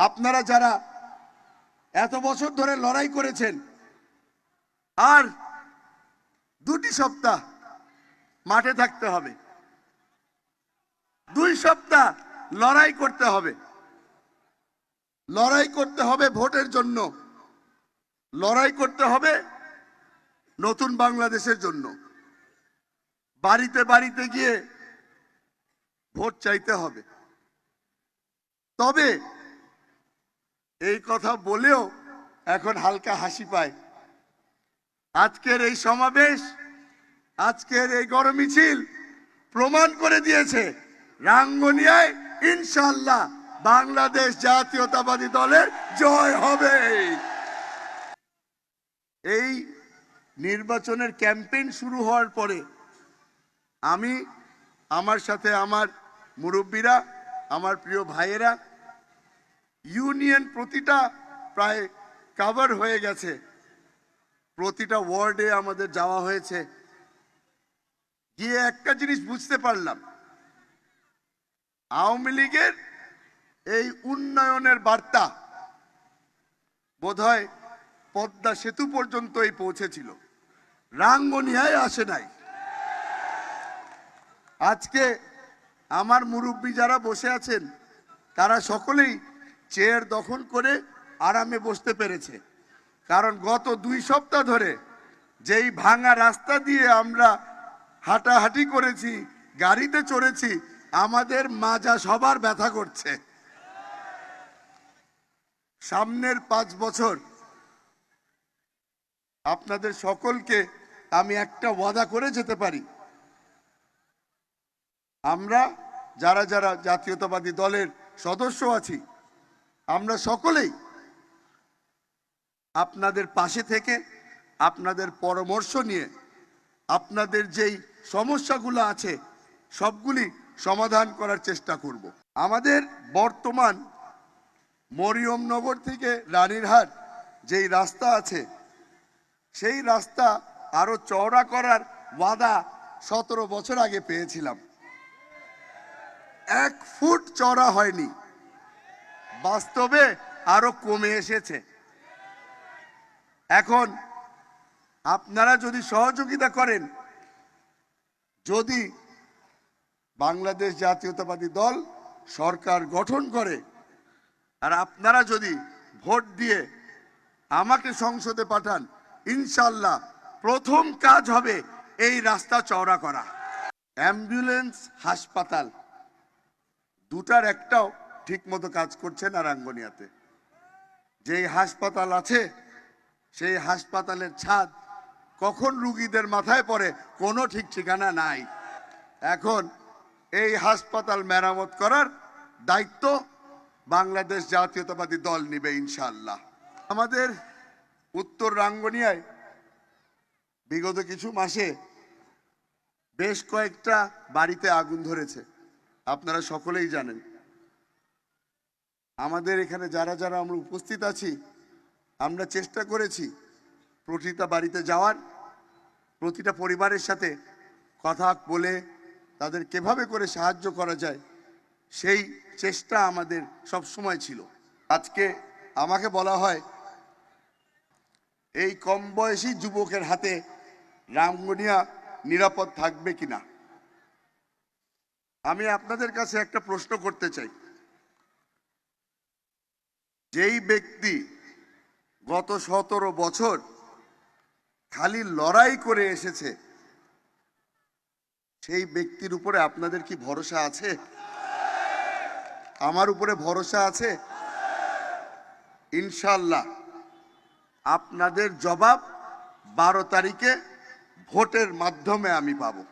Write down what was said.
আপনারা যারা এত বছর ধরে লড়াই করেছেন, আর 2 সপ্তাহ মাঠে থাকতে হবে, 2 সপ্তাহ লড়াই করতে হবে। লড়াই করতে হবে ভোটের জন্য, লড়াই করতে হবে নতুন বাংলাদেশের জন্য। বাড়িতে বাড়িতে গিয়ে ভোট চাইতে হবে। তবে এই কথা বলেও এখন হালকা হাসি পায়। আজকের এই সমাবেশ, আজকের এই গণ মিছিল প্রমাণ করে দিয়েছে রাঙ্গুনিয়ায় ইনশাআল্লাহ বাংলাদেশ জাতীয়তাবাদী দলের জয় হবে। এই নির্বাচনের ক্যাম্পেইন শুরু হওয়ার পরে আমি, আমার সাথে আমার মুরব্বীরা, আমার প্রিয় ভাইয়েরা, ইউনিয়ন প্রতিটা প্রায় কভার হয়ে গেছে, প্রতিটা ওয়ার্ডে আমাদের যাওয়া হয়েছে। গিয়ে একটা জিনিস বুঝতে পারলাম, আওয়ামী লীগের এই উন্নয়নের বার্তা বোধহয় পদ্মা সেতু পর্যন্তই পৌঁছেছিল, রাঙ্গুনিয়ায় আসে নাই। আজকে আমার মুরব্বী যারা বসে আছেন তারা সকলেই চেয়ার দখল করে আরামে বসতে পেরেছে, কারণ গত 2 সপ্তাহ ধরে যেই ভাঙা রাস্তা দিয়ে আমরা হাঁটাহাঁটি করেছি, গাড়িতে চড়েছি, আমাদের মাজা সবার ব্যথা করছে। সামনের 5 বছর আপনাদের সকলকে আমি একটা ওয়াদা করে যেতে পারি, আমরা যারা যারা জাতীয়তাবাদী দলের সদস্য আছি, আমরা সকলেই আপনাদের পাশে থেকে আপনাদের পরামর্শ নিয়ে আপনাদের যেই সমস্যাগুলো আছে সবগুলি সমাধান করার চেষ্টা করব। আমাদের বর্তমান মরিয়মনগর থেকে রানীরহাট যেই রাস্তা আছে, সেই রাস্তা আরো চওড়া করার ওয়াদা 17 বছর আগে পেয়েছিলাম। 1 ফুট চওড়া হয়নি, বাস্তবে আরো কমে এসেছে। এখন আপনারা যদি সহযোগিতা করেন, যদি বাংলাদেশ জাতীয়তাবাদী দল সরকার গঠন করে, আর আপনারা যদি ভোট দিয়ে আমাকে সংসদে পাঠান, ইনশাআল্লাহ প্রথম কাজ হবে এই রাস্তা চওড়া করা। অ্যাম্বুলেন্স, হাসপাতাল দুটার একটাও ঠিকমতো কাজ করছে না রাঙ্গুনিয়াতে। যেই হাসপাতাল আছে সেই হাসপাতালের ছাদ কখন রুগীদের মাথায় পড়ে কোনো ঠিক ঠিকানা নাই। এখন এই হাসপাতাল মেরামত করার দায়িত্ব বাংলাদেশ জাতীয়তাবাদী দল নিবে ইনশাআল্লাহ। আমাদের উত্তর রাঙ্গুনিয়ায় বিগত কিছু মাসে বেশ কয়েকটা বাড়িতে আগুন ধরেছে, আপনারা সকলেই জানেন। আমাদের এখানে যারা যারা আমরা উপস্থিত আছি, আমরা চেষ্টা করেছি প্রতিটা বাড়িতে যাওয়ার, প্রতিটা পরিবারের সাথে কথা বলে তাদের কিভাবে করে সাহায্য করা যায় সেই চেষ্টা আমাদের সব সময় ছিল। আজকে আমাকে বলা হয় এই কম বয়সী যুবকের হাতে রাঙ্গুনিয়া নিরাপদ থাকবে কিনা। আমি আপনাদের কাছে একটা প্রশ্ন করতে চাই, যেই ব্যক্তি গত 17 বছর খালি লড়াই করে এসেছে, সেই ব্যক্তির উপরে আপনাদের কি ভরসা আছে? আমার উপরে ভরসা আছে? ইনশাআল্লাহ আপনাদের জবাব 12 তারিখে ভোটের মাধ্যমে আমি পাবো।